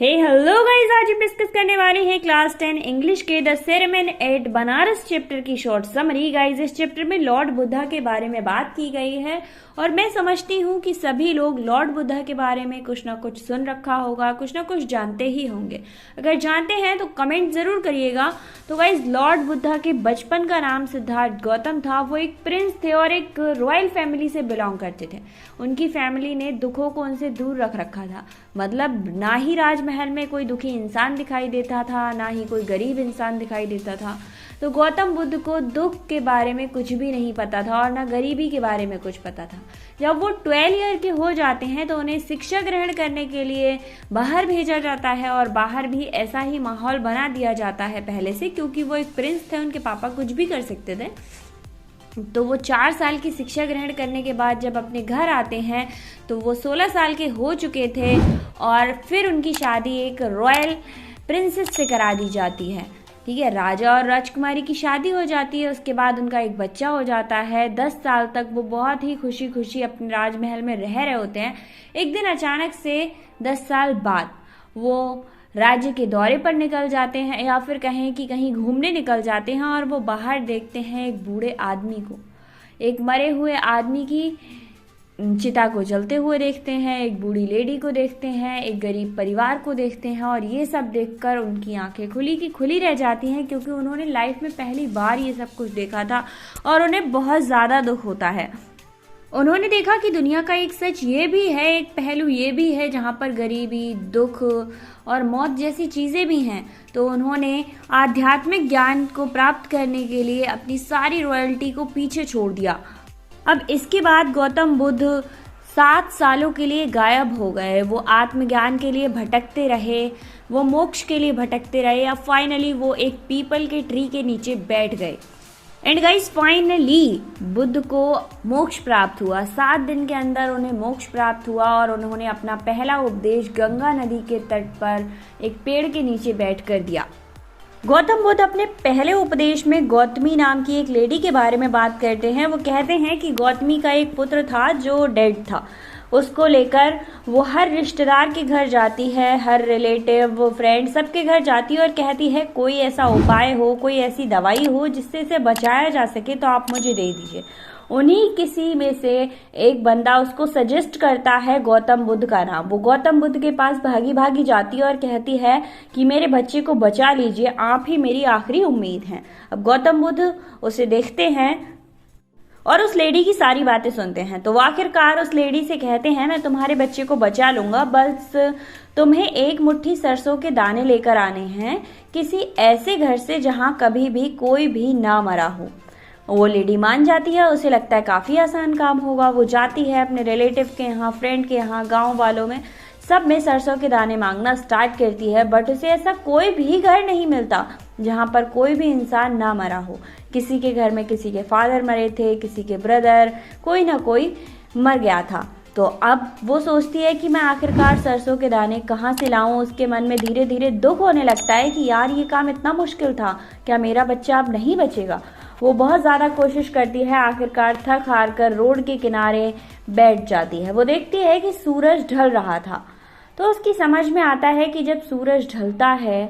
Hello guys, आज हम discuss करने वाले हैं क्लास 10 इंग्लिश के the sermon eight Banaras chapter की शॉर्ट समरी। गाइस, इस चैप्टर में लॉर्ड बुद्धा के बारे में बात की गई है और मैं समझती हूँ कि सभी लोग लॉर्ड बुद्धा के बारे में कुछ ना कुछ सुन रखा होगा, कुछ ना कुछ जानते ही होंगे। अगर जानते हैं तो कमेंट जरूर करिएगा। तो गाइस, लॉर्ड बुद्धा के बचपन का नाम सिद्धार्थ गौतम था। वो एक प्रिंस थे और एक रॉयल फैमिली से बिलोंग करते थे। उनकी फैमिली ने दुखों को उनसे दूर रख रखा था। मतलब ना ही राजमहल में कोई दुखी इंसान दिखाई देता था, ना ही कोई गरीब इंसान दिखाई देता था। तो गौतम बुद्ध को दुख के बारे में कुछ भी नहीं पता था और ना गरीबी के बारे में कुछ पता था। जब वो 12 ईयर के हो जाते हैं तो उन्हें शिक्षा ग्रहण करने के लिए बाहर भेजा जाता है और बाहर भी ऐसा ही माहौल बना दिया जाता है पहले से, क्योंकि वो एक प्रिंस थे, उनके पापा कुछ भी कर सकते थे। तो वो 4 साल की शिक्षा ग्रहण करने के बाद जब अपने घर आते हैं तो वो 16 साल के हो चुके थे और फिर उनकी शादी एक रॉयल प्रिंसेस से करा दी जाती है। ठीक है, राजा और राजकुमारी की शादी हो जाती है। उसके बाद उनका एक बच्चा हो जाता है। 10 साल तक वो बहुत ही खुशी खुशी अपने राजमहल में रह रहे होते हैं। एक दिन अचानक से 10 साल बाद वो राज्य के दौरे पर निकल जाते हैं, या फिर कहें कि कहीं घूमने निकल जाते हैं और वो बाहर देखते हैं एक बूढ़े आदमी को, एक मरे हुए आदमी की चिता को जलते हुए देखते हैं, एक बूढ़ी लेडी को देखते हैं, एक गरीब परिवार को देखते हैं। और ये सब देखकर उनकी आंखें खुली की खुली रह जाती हैं, क्योंकि उन्होंने लाइफ में पहली बार ये सब कुछ देखा था और उन्हें बहुत ज़्यादा दुख होता है। उन्होंने देखा कि दुनिया का एक सच ये भी है, एक पहलू ये भी है जहाँ पर गरीबी, दुख और मौत जैसी चीज़ें भी हैं। तो उन्होंने आध्यात्मिक ज्ञान को प्राप्त करने के लिए अपनी सारी रॉयल्टी को पीछे छोड़ दिया। अब इसके बाद गौतम बुद्ध 7 सालों के लिए गायब हो गए। वो आत्मज्ञान के लिए भटकते रहे, वो मोक्ष के लिए भटकते रहे। अब फाइनली वो एक पीपल के ट्री के नीचे बैठ गए। एंड गाइस, फाइनली बुद्ध को मोक्ष प्राप्त हुआ। 7 दिन के अंदर उन्हें मोक्ष प्राप्त हुआ और उन्होंने अपना पहला उपदेश गंगा नदी के तट पर एक पेड़ के नीचे बैठकर दिया। गौतम बुद्ध अपने पहले उपदेश में गौतमी नाम की एक लेडी के बारे में बात करते हैं। वो कहते हैं कि गौतमी का एक पुत्र था जो डेड था। उसको लेकर वो हर रिश्तेदार के घर जाती है, हर रिलेटिव, फ्रेंड, सबके घर जाती है और कहती है कोई ऐसा उपाय हो, कोई ऐसी दवाई हो जिससे इसे बचाया जा सके तो आप मुझे दे दीजिए। उन्हीं किसी में से एक बंदा उसको सजेस्ट करता है गौतम बुद्ध का नाम। वो गौतम बुद्ध के पास भागी भागी जाती है और कहती है कि मेरे बच्चे को बचा लीजिए, आप ही मेरी आखिरी उम्मीद हैं। अब गौतम बुद्ध उसे देखते हैं और उस लेडी की सारी बातें सुनते हैं। तो वो आखिरकार उस लेडी से कहते हैं मैं तुम्हारे बच्चे को बचा लूंगा, बस तुम्हें एक मुट्ठी सरसों के दाने लेकर आने हैं किसी ऐसे घर से जहां कभी भी कोई भी ना मरा हो। वो लेडी मान जाती है, उसे लगता है काफी आसान काम होगा। वो जाती है अपने रिलेटिव के यहाँ, फ्रेंड के यहाँ, गाँव वालों में, सब में सरसों के दाने मांगना स्टार्ट करती है। बट उसे ऐसा कोई भी घर नहीं मिलता जहाँ पर कोई भी इंसान ना मरा हो। किसी के घर में किसी के फादर मरे थे, किसी के ब्रदर, कोई ना कोई मर गया था। तो अब वो सोचती है कि मैं आखिरकार सरसों के दाने कहाँ से लाऊं। उसके मन में धीरे धीरे दुख होने लगता है कि यार ये काम इतना मुश्किल था, क्या मेरा बच्चा अब नहीं बचेगा। वो बहुत ज़्यादा कोशिश करती है, आखिरकार थक हार कर रोड के किनारे बैठ जाती है। वो देखती है कि सूरज ढल रहा था। तो उसकी समझ में आता है कि जब सूरज ढलता है,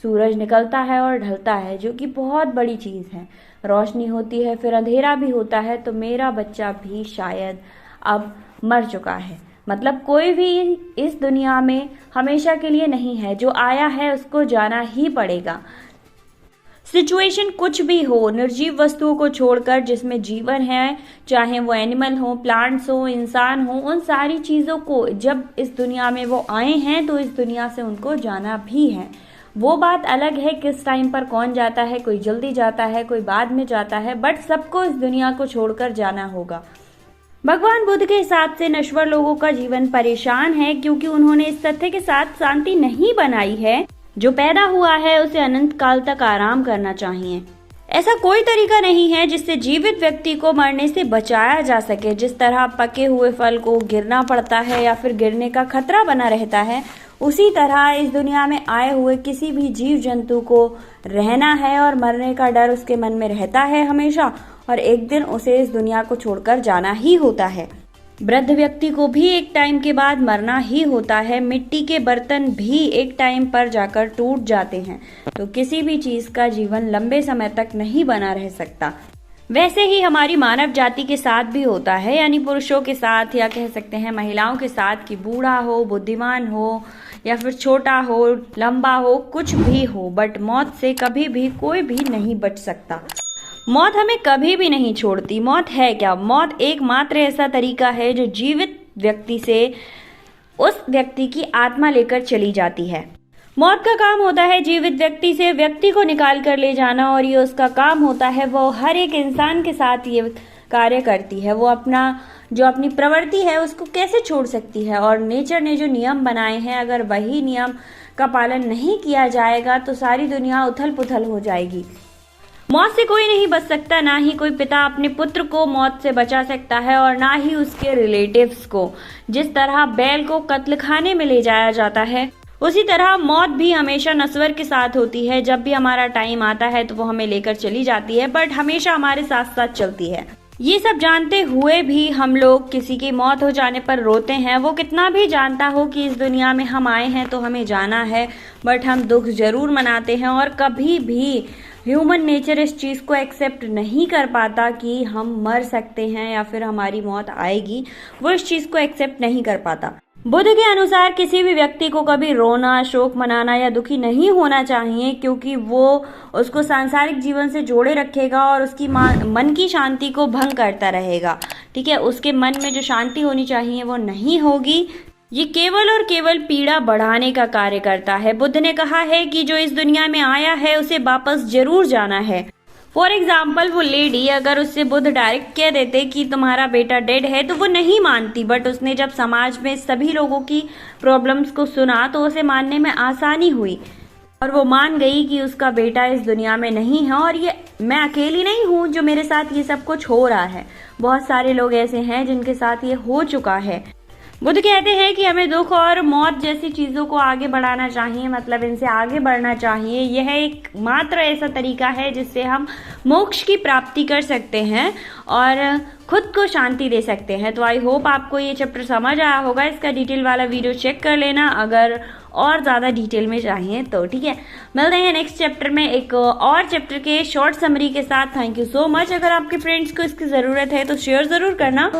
सूरज निकलता है और ढलता है, जो कि बहुत बड़ी चीज़ है, रोशनी होती है फिर अंधेरा भी होता है, तो मेरा बच्चा भी शायद अब मर चुका है। मतलब कोई भी इस दुनिया में हमेशा के लिए नहीं है, जो आया है उसको जाना ही पड़ेगा। सिचुएशन कुछ भी हो, निर्जीव वस्तुओं को छोड़कर जिसमें जीवन है, चाहे वो एनिमल हो, प्लांट्स हो, इंसान हो, उन सारी चीज़ों को जब इस दुनिया में वो आए हैं तो इस दुनिया से उनको जाना भी है। वो बात अलग है किस टाइम पर कौन जाता है, कोई जल्दी जाता है, कोई बाद में जाता है, बट सबको इस दुनिया को छोड़कर जाना होगा। भगवान बुद्ध के हिसाब से नश्वर लोगों का जीवन परेशान है, क्योंकि उन्होंने इस तथ्य के साथ शांति नहीं बनाई है जो पैदा हुआ है उसे अनंत काल तक आराम करना चाहिए। ऐसा कोई तरीका नहीं है जिससे जीवित व्यक्ति को मरने से बचाया जा सके। जिस तरह पके हुए फल को गिरना पड़ता है या फिर गिरने का खतरा बना रहता है, उसी तरह इस दुनिया में आए हुए किसी भी जीव जंतु को रहना है और मरने का डर उसके मन में रहता है हमेशा, और एक दिन उसे इस दुनिया को छोड़कर जाना ही होता है। वृद्ध व्यक्ति को भी एक टाइम के बाद मरना ही होता है। मिट्टी के बर्तन भी एक टाइम पर जाकर टूट जाते हैं। तो किसी भी चीज का जीवन लंबे समय तक नहीं बना रह सकता। वैसे ही हमारी मानव जाति के साथ भी होता है, यानी पुरुषों के साथ या कह सकते हैं महिलाओं के साथ, कि बूढ़ा हो, बुद्धिमान हो या फिर छोटा हो, लंबा हो, कुछ भी हो, बट मौत से कभी भी कोई भी नहीं बच सकता। मौत हमें कभी भी नहीं छोड़ती। मौत है क्या? मौत एकमात्र ऐसा तरीका है जो जीवित व्यक्ति से उस व्यक्ति की आत्मा लेकर चली जाती है। मौत का काम होता है जीवित व्यक्ति से व्यक्ति को निकाल कर ले जाना, और ये उसका काम होता है। वो हर एक इंसान के साथ ये कार्य करती है। वो अपनी प्रवृत्ति है उसको कैसे छोड़ सकती है। और नेचर ने जो नियम बनाए हैं, अगर वही नियम का पालन नहीं किया जाएगा तो सारी दुनिया उथल पुथल हो जाएगी। मौत से कोई नहीं बच सकता, ना ही कोई पिता अपने पुत्र को मौत से बचा सकता है और ना ही उसके रिलेटिव्स को। जिस तरह बैल को कत्लखाने में ले जाया जाता है, उसी तरह मौत भी हमेशा नस्वर के साथ होती है। जब भी हमारा टाइम आता है तो वो हमें लेकर चली जाती है, बट हमेशा हमारे साथ साथ चलती है। ये सब जानते हुए भी हम लोग किसी की मौत हो जाने पर रोते हैं। वो कितना भी जानता हो कि इस दुनिया में हम आए हैं तो हमें जाना है, बट हम दुख जरूर मनाते हैं। और कभी भी ह्यूमन नेचर इस चीज को एक्सेप्ट नहीं कर पाता कि हम मर सकते हैं या फिर हमारी मौत आएगी। वो इस चीज को एक्सेप्ट नहीं कर पाता। बुद्ध के अनुसार किसी भी व्यक्ति को कभी रोना, शोक मनाना या दुखी नहीं होना चाहिए, क्योंकि वो उसको सांसारिक जीवन से जोड़े रखेगा और उसकी मन की शांति को भंग करता रहेगा। ठीक है, उसके मन में जो शांति होनी चाहिए वो नहीं होगी। ये केवल और केवल पीड़ा बढ़ाने का कार्य करता है। बुद्ध ने कहा है कि जो इस दुनिया में आया है उसे वापस जरूर जाना है। फॉर एग्जाम्पल, वो लेडी, अगर उससे बुद्ध डायरेक्ट कह देते कि तुम्हारा बेटा डेड है तो वो नहीं मानती, बट उसने जब समाज में सभी लोगों की प्रॉब्लम्स को सुना तो उसे मानने में आसानी हुई और वो मान गई कि उसका बेटा इस दुनिया में नहीं है। और ये मैं अकेली नहीं हूँ जो मेरे साथ ये सब कुछ हो रहा है, बहुत सारे लोग ऐसे हैं जिनके साथ ये हो चुका है। बुद्ध कहते हैं कि हमें दुख और मौत जैसी चीजों को आगे बढ़ाना चाहिए, मतलब इनसे आगे बढ़ना चाहिए। यह एक मात्र ऐसा तरीका है जिससे हम मोक्ष की प्राप्ति कर सकते हैं और खुद को शांति दे सकते हैं। तो आई होप आपको ये चैप्टर समझ आया होगा। इसका डिटेल वाला वीडियो चेक कर लेना अगर और ज़्यादा डिटेल में चाहिए तो। ठीक है, मिलते हैं नेक्स्ट चैप्टर में एक और चैप्टर के शॉर्ट समरी के साथ। Thank you so much. अगर आपके फ्रेंड्स को इसकी ज़रूरत है तो शेयर ज़रूर करना।